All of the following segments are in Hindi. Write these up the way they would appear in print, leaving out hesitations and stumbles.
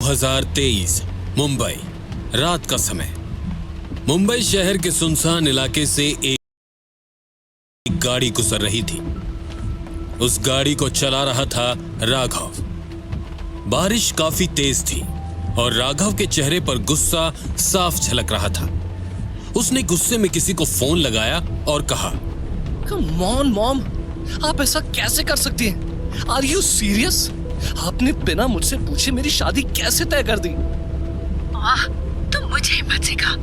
2023 मुंबई, रात का समय। मुंबई शहर के सुनसान इलाके से एक गाड़ी गुजर रही थी। उस गाड़ी को चला रहा था राघव। बारिश काफी तेज थी और राघव के चेहरे पर गुस्सा साफ झलक रहा था। उसने गुस्से में किसी को फोन लगाया और कहा, कम ऑन मॉम, आप ऐसा कैसे कर सकती हैं? Are you serious? आपने बिना मुझसे पूछे मेरी शादी कैसे तय कर दी? वाह, तुम मुझे मत सिखा।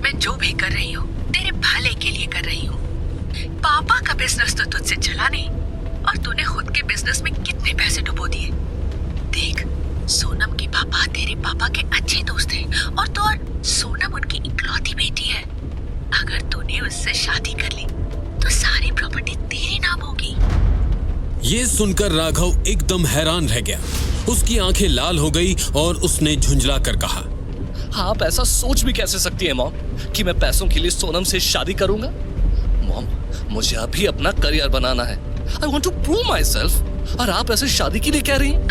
मैं जो भी कर रही हूँ तेरे भले के लिए कर रही हूँ। पापा का बिजनेस तो तुझसे चला नहीं और तूने खुद के बिजनेस में कितने पैसे डुबो दिए। देख, सोनम के पापा तेरे पापा के अच्छे दोस्त हैं और तो और सोनम उनकी इकलौती बेटी है। अगर तूने उससे शादी कर ली तो सारी प्रॉपर्टी तेरे नाम होगी। ये सुनकर राघव एकदम हैरान रह गया। उसकी आंखें लाल हो गई और उसने झुंझला कर कहा, आप ऐसा सोच भी कैसे सकती है मॉम कि मैं पैसों के लिए सोनम से शादी करूंगा? मॉम, मुझे अभी अपना करियर बनाना है। I want to prove myself. और आप ऐसे शादी के लिए कह रही हैं?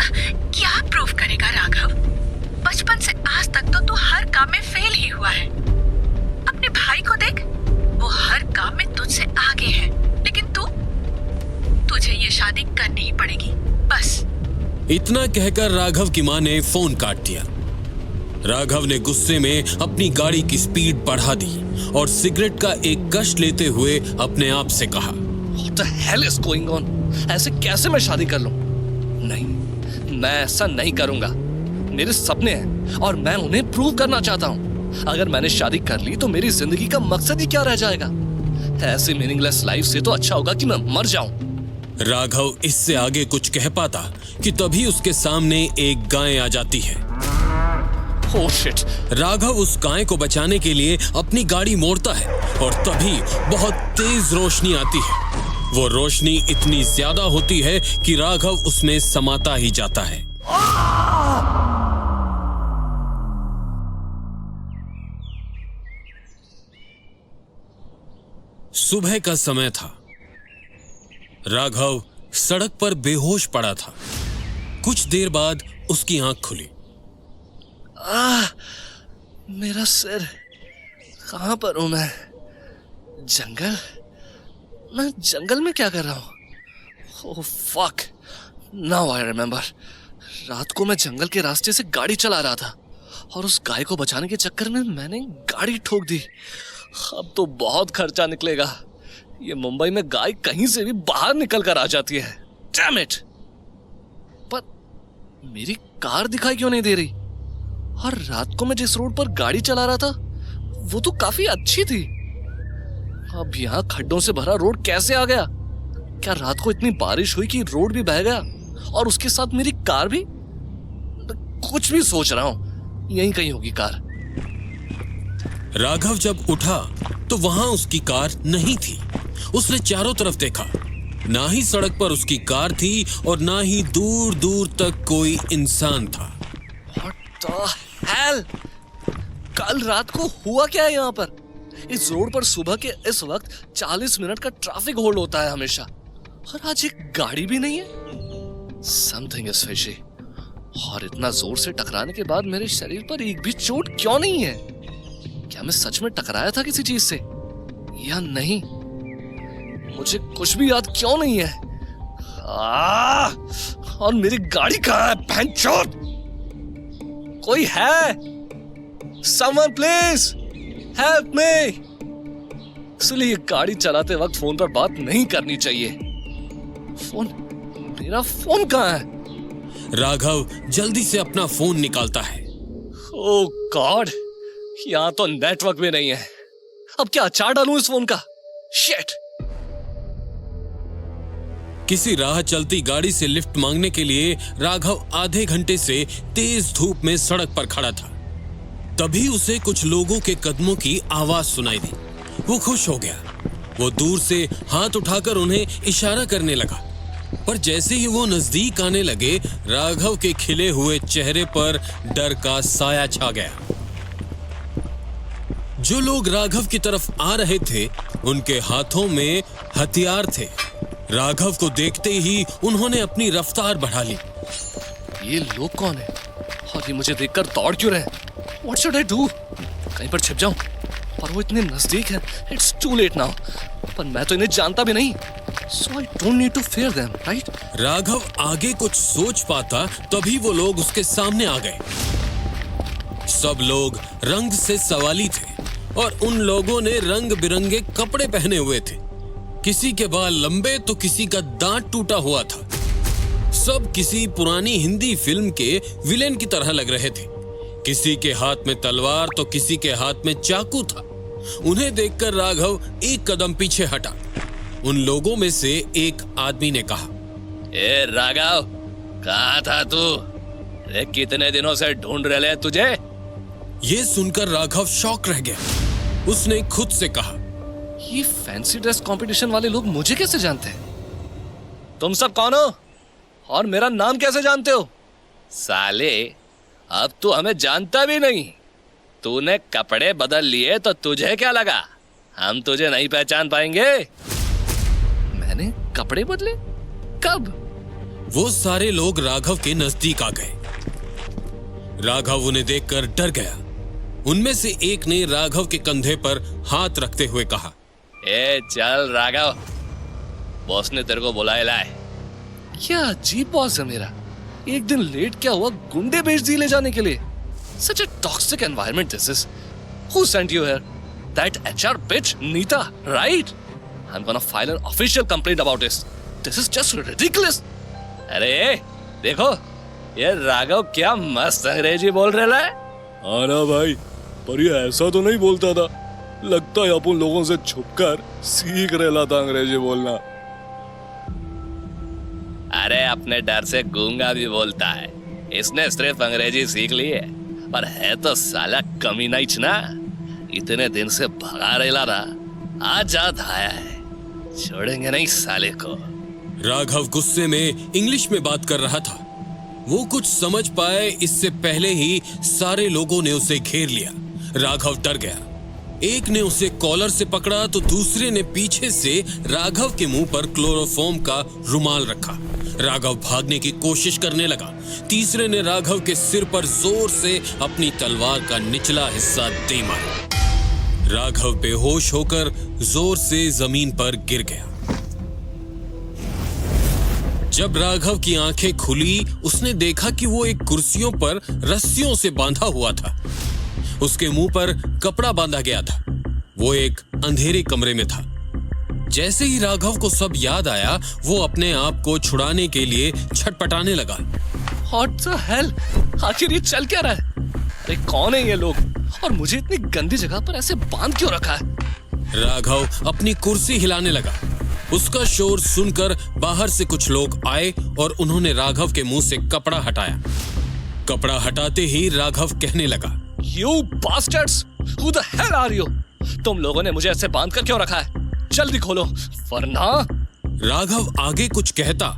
क्या प्रूव करेगा राघव? बचपन से आज तक तो तू हर काम में फेल ही हुआ है। अपने भाई को देख, वो हर काम में तुझसे आगे है, लेकिन तुझे ये शादी करनी ही पड़ेगी, बस। इतना कहकर राघव की मां ने फोन काट दिया। राघव ने गुस्से में अपनी गाड़ी की स्पीड बढ़ा दी और सिगरेट का एक कश लेते हुए अपने आप से कहा, What the hell is going on? ऐसे कैसे मैं शादी कर लूं? नहीं, मैं ऐसा नहीं करूंगा। मेरे सपने हैं और मैं उन्हें प्रूव करना चाहता हूं। अगर मैंने शादी कर ली तो मेरी जिंदगी का मकसद ही क्या रह जाएगा? ऐसी मीनिंगलेस लाइफ से तो अच्छा होगा कि मैं मर जाऊं। राघव इससे आगे कुछ कह पाता कि तभी उसके सामने एक गाय आ जाती है। Oh shit! राघव उस गाय को बचाने के लिए अपनी गाड़ी मोड़ता है और तभी बहुत तेज रोशनी आती है। वो रोशनी इतनी ज्यादा होती है कि राघव उसमें समाता ही जाता है। सुबह का समय था। राघव सड़क पर बेहोश पड़ा था। कुछ देर बाद उसकी आंख खुली। मेरा सिर, कहां पर हूं मैं? जंगल? मैं जंगल में क्या कर रहा हूं? Oh fuck, now I remember. रात को मैं जंगल के रास्ते से गाड़ी चला रहा था और उस गाय को बचाने के चक्कर में मैंने गाड़ी ठोक दी। अब तो बहुत खर्चा निकलेगा। ये मुंबई में गाय कहीं से भी बाहर निकल कर आ जाती है। Damn it! पर मेरी कार दिखाई क्यों नहीं दे रही? और रात को मैं जिस रोड पर गाड़ी चला रहा था वो तो काफी अच्छी थी। अब यहाँ खड्डों से भरा रोड कैसे आ गया? क्या रात को इतनी बारिश हुई कि रोड भी बह गया और उसके साथ मेरी कार भी? कुछ भी सोच रहा हूं, यहीं कहीं होगी कार। राघव जब उठा तो वहां उसकी कार नहीं थी। उसने चारों तरफ देखा, ना ही सड़क पर उसकी कार थी और ना ही दूर दूर तक कोई इंसान था। What the hell? कल रात को हुआ क्या है यहाँ पर? इस रोड पर सुबह के इस वक्त 40 मिनट का ट्रैफिक होल्ड होता है हमेशा, और आज एक गाड़ी भी नहीं है। Something is fishy। और इतना जोर से टकराने के बाद मेरे शरीर पर एक भी चोट क्यों नहीं है? क्या मैं सच में टकराया था किसी चीज से या नहीं? मुझे कुछ भी याद क्यों नहीं है? और मेरी गाड़ी कहाँ है? भैंचोद! कोई है? Someone please help me! इसलिए ये गाड़ी चलाते वक्त फोन पर बात नहीं करनी चाहिए। मेरा फोन कहाँ है? राघव जल्दी से अपना फोन निकालता है। ओह गॉड, यहाँ तो नेटवर्क भी नहीं है। अब क्या अचार डालूं इस फोन का? शिट! किसी राह चलती गाड़ी से लिफ्ट मांगने के लिए राघव आधे घंटे से तेज धूप में सड़क पर खड़ा था। तभी उसे कुछ लोगों के कदमों की आवाज सुनाई दी। वो खुश हो गया। वो दूर से हाथ उठाकर उन्हें इशारा करने लगा, पर जैसे ही वो नजदीक आने लगे, राघव के खिले हुए चेहरे पर डर का साया छा गया। जो लोग राघव की तरफ आ रहे थे, उनके हाथों में हथियार थे। राघव को देखते ही उन्होंने अपनी रफ्तार बढ़ा ली। ये लोग कौन है और ये मुझे देखकर दौड़ क्यों रहे? What should I do? कहीं पर छिप जाऊं? पर वो इतने नजदीक है. It's too late now. पर मैं तो इन्हें जानता भी नहीं. So I don't need to fear them, right? Raghav आगे कुछ सोच पाता तभी वो लोग उसके सामने आ गए। सब लोग रंग से सवाली थे और उन लोगों ने रंग बिरंगे कपड़े पहने हुए थे। किसी के बाल लंबे तो किसी का दांत टूटा हुआ था। सब किसी पुरानी हिंदी फिल्म के विलेन की तरह लग रहे थे। किसी के हाथ में तलवार तो किसी के हाथ में चाकू था। उन्हें देखकर राघव एक कदम पीछे हटा। उन लोगों में से एक आदमी ने कहा, ए राघव, कहाँ था तू? अरे कितने दिनों से ढूंढ रहे तुझे। यह सुनकर राघव शॉक रह गया। उसने खुद से कहा, ये फैंसी ड्रेस कंपटीशन वाले लोग मुझे कैसे जानते हैं? तुम सब कौन हो और मेरा नाम कैसे जानते हो? साले, अब तू हमें जानता भी नहीं। तूने कपड़े बदल लिए तो तुझे क्या लगा हम तुझे नहीं पहचान पाएंगे? मैंने कपड़े बदले? कब? वो सारे लोग राघव के नजदीक आ गए। राघव उन्हें देखकर डर गया। उनमें से एक ने राघव के कंधे पर हाथ रखते हुए कहा, ए चल राघव, बॉस ने तेरे को बुलाए लाए। क्या अजीब बॉस है मेरा। एक दिन लेट क्या हुआ, गुंडे भेज दिए ले जाने के लिए। Such a toxic environment this is. Who sent you here? That HR bitch, Neeta, right? I'm gonna file an official complaint about this. This is just ridiculous. अरे देखो, ये राघव क्या मस्त अंग्रेजी बोल रहा है। हाँ ना भाई, पर ये ऐसा तो नहीं बोलता था। लगता है अपन लोगों से छुपकर सीख रहा था अंग्रेजी बोलना। अरे अपने डर से गूंगा भी बोलता है। इसने सिर्फ अंग्रेजी सीख ली है, पर है तो साला कमीना ही ना। इतने दिन से भगा रेला रहा, आज आया है। छोड़ेंगे नहीं साले को। राघव गुस्से में इंग्लिश में बात कर रहा था। वो कुछ समझ पाए इससे पहले ही सारे लोगों ने उसे घेर लिया। राघव डर गया। एक ने उसे कॉलर से पकड़ा तो दूसरे ने पीछे से राघव के मुंह पर क्लोरोफॉर्म का रुमाल रखा। राघव भागने की कोशिश करने लगा। तीसरे ने राघव के सिर पर जोर से अपनी तलवार का निचला हिस्सा दे मारा। राघव बेहोश होकर जोर से जमीन पर गिर गया। जब राघव की आंखें खुली, उसने देखा कि वो एक कुर्सियों पर रस्सियों से बांधा हुआ था। उसके मुंह पर कपड़ा बांधा गया था। वो एक अंधेरे कमरे में था। जैसे ही राघव को सब याद आया, वो अपने आप को छुड़ाने के लिए छटपटाने लगा। What the hell? आखिर ये चल क्या रहा है? अरे कौन है ये लोग और मुझे इतनी गंदी जगह पर ऐसे बांध क्यों रखा है? राघव अपनी कुर्सी हिलाने लगा। उसका शोर सुनकर बाहर से कुछ लोग आए और उन्होंने राघव के मुंह से कपड़ा हटाया। कपड़ा हटाते ही राघव कहने लगा, You bastards! Who the hell are you? तुम लोगों ने मुझे ऐसे बांध कर क्यों रखा है? जल्दी खोलो, वरना। राघव आगे कुछ कहता,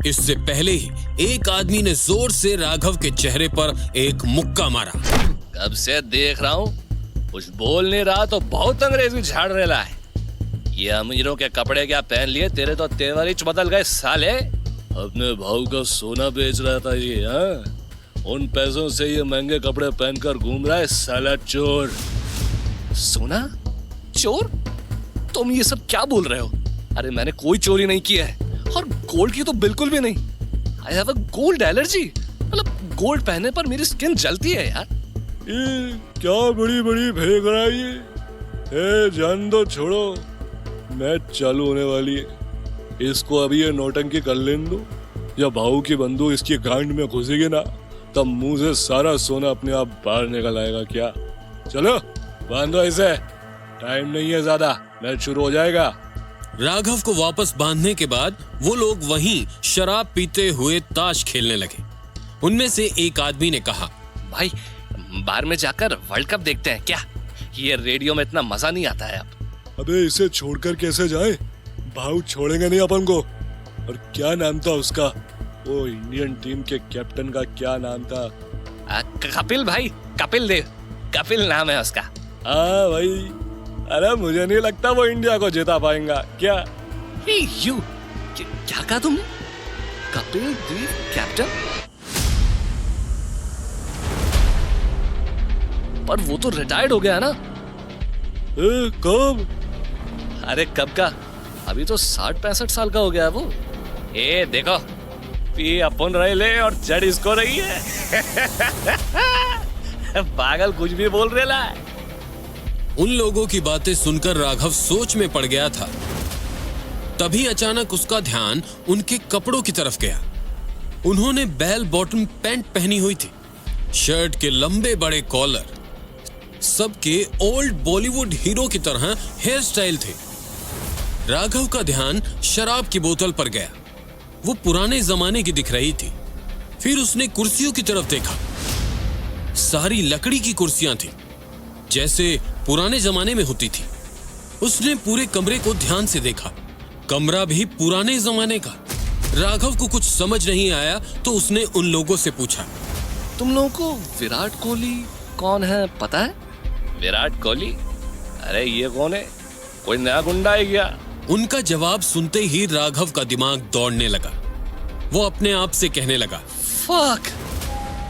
इससे पहले ही एक आदमी ने जोर से राघव के चेहरे पर एक मुक्का मारा। कब से देख रहा हूँ, कुछ बोल नहीं रहा तो बहुत अंग्रेजी झाड़ रहा है। ये अमीरों के कपड़े क्या पहन लिए, तेरे तो तेवर ही बदल गए साले। अपने भाव का सोना बेच रहा था ये। हाँ, उन पैसों से ये महंगे कपड़े पहनकर घूम रहा है साला चोर। सोना? चोर? तुम ये सब क्या बोल रहे हो? अरे मैंने कोई चोरी नहीं की है और गोल्ड की तो बिल्कुल भी नहीं। I have a gold allergy. मतलब गोल्ड पहनने पर मेरी स्किन जलती है यार। ये क्या बड़ी बड़ी फेंक रहा है ये? ए जान दो, छोड़ो, मैच चालू होने वाली है। इसको अभी ये नौटंकी कर लेने दो। या भाऊ की बंदूक इसकी गांड में घुसेगी ना, तब मुंह से सारा सोना अपने आप बाहर निकल आएगा। क्या? चलो बांधो इसे, टाइम नहीं है ज्यादा, मैच शुरू हो जाएगा। राघव को वापस बांधने के बाद वो लोग वहीं शराब पीते हुए ताश खेलने लगे। उनमें से एक आदमी ने कहा, भाई बाहर में जाकर वर्ल्ड कप देखते हैं क्या? ये रेडियो में इतना मजा नहीं आता है अब। अबे इसे छोड़कर कैसे जाए? भाऊ छोड़ेंगे नहीं अपन को। और क्या नाम था उसका, वो इंडियन टीम के कैप्टन का क्या नाम था? कपिल भाई, कपिल देव, कपिल नाम है उसका। हाँ भाई, अरे मुझे नहीं लगता वो इंडिया को जिता पाएगा। क्या? क्या कहा तुमने? कपिल देव कैप्टन? पर वो तो रिटायर्ड हो गया है ना। कब? अरे कब का, अभी तो 60-65 साल का हो गया है वो। ए देखो, पी अपन रहे ले और चढ़ इसको रही है। पागल कुछ भी बोल रहे ला। उन लोगों की बातें सुनकर राघव सोच में पड़ गया था। तभी अचानक उसका ध्यान उनके कपड़ों की तरफ गया। उन्होंने बेल बॉटम पैंट पहनी हुई थी, शर्ट के लंबे बड़े कॉलर, सबके ओल्ड बॉलीवुड हीरो की तरह हेयर स्टाइल थे। राघव का ध्यान शराब की बोतल पर गया। वो पुराने जमाने की दिख रही थी। फिर उसने कुर्सियों की तरफ देखा। सारी लकड़ी की कुर्सियां थी, जैसे पुराने जमाने में होती थी। उसने पूरे कमरे को ध्यान से देखा। कमरा भी पुराने जमाने का। राघव को कुछ समझ नहीं आया तो उसने उन लोगों से पूछा, तुम लोगों को विराट कोहली कौन है पता है? विराट कोहली? अरे ये कौन है? कोई नया गुंडा है क्या? उनका जवाब सुनते ही राघव का दिमाग दौड़ने लगा। वो अपने आप से कहने लगा, फक,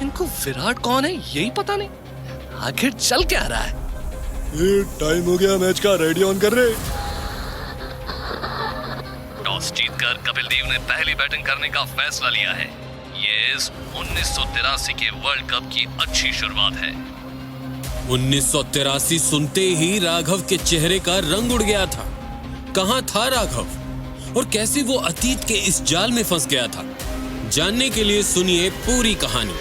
इनको विराट कौन है यही पता नहीं। आखिर चल क्या रहा है? ये टाइम हो गया मैच का, रेडी ऑन कर रहे। टॉस जीतकर कपिल देव ने पहली बैटिंग करने का फैसला लिया है। ये इस 1983 के वर्ल्ड कप की अच्छी शुरुआत है। 1983 सुनते ही राघव के चेहरे का रंग उड़ गया था। कहां था राघव और कैसे वो अतीत के इस जाल में फंस गया था? जानने के लिए सुनिए पूरी कहानी।